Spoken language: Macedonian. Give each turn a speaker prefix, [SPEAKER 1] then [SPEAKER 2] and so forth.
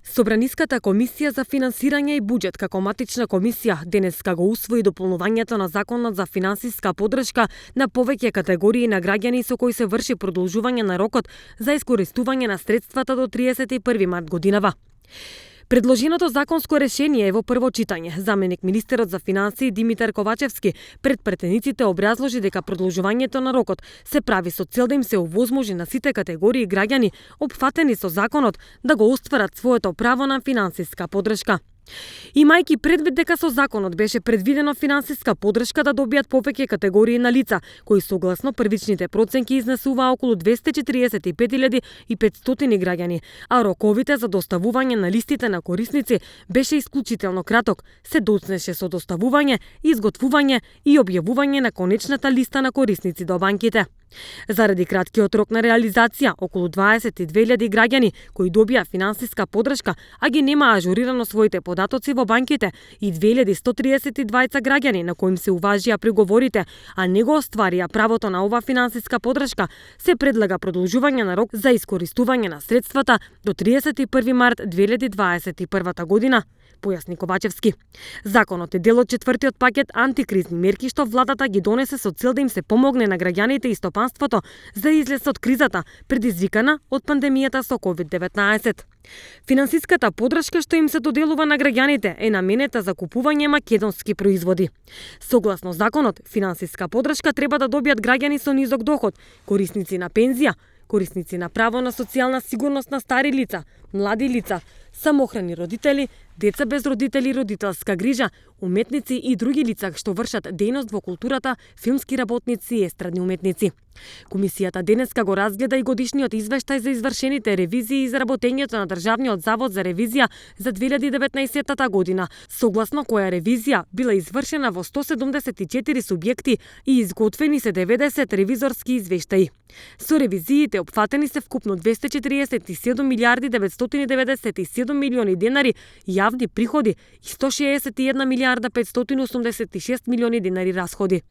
[SPEAKER 1] Собраниската комисија за финансирање и буџет како матична комисија денеска го усвои дополнувањето на законот за финансиска поддршка на повеќе категории на граѓани со кои се врши продолжување на рокот за искористување на средствата до 31 март годинава. Предложеното законско решение е во прво читање. Заменик министерот за финансии Димитар Ковачевски пред претениците образложи дека продолжувањето на рокот се прави со цел да им се овозможи на сите категории граѓани опфатени со законот да го остварат своето право на финансиска поддршка. Имајќи предвид дека со законот беше предвидено финансиска поддршка да добијат повеќе категории на лица, кои согласно првичните проценки изнесуваа околу 245.500 граѓани, а роковите за доставување на листите на корисници беше исклучително краток, се доцнеше со доставување, изготвување и објавување на конечната листа на корисници до банките. Заради краткиот рок на реализација, околу 22.000 граѓани кои добија финансиска поддршка, а ги нема ажурирано своите податоци во банките, и 2132 граѓани на коим се уважија приговорите, а не го остварија правото на ова финансиска поддршка, се предлага продолжување на рок за искористување на средствата до 31 март 2021 година, појасни Ковачевски. Законот е дел од четвртиот пакет антикризни мерки што владата ги донесе со цел да им се помогне на граѓаните и стопанството за излез од кризата предизвикана од пандемијата со COVID-19. Финансиската поддршка што им се доделува на граѓаните е наменета за купување македонски производи. Согласно законот, финансиска поддршка треба да добијат граѓани со низок доход, корисници на пензија, корисници на право на социјална сигурност на стари лица, млади лица, самохрани родители, деца без родители и родителска грижа, уметници и други лица што вршат дејност во културата, филмски работници и естрадни уметници. Комисијата денеска го разгледа и годишниот извештај за извршените ревизии и изработењето на Државниот завод за ревизија за 2019 година, согласно која ревизија била извршена во 174 субјекти и изготвени се 90 ревизорски извештаи. Со ревизиите опфатени се вкупно 247 милиарди 997 милиони денари јавни приходи и 161 милиарда 586 милиони денари расходи.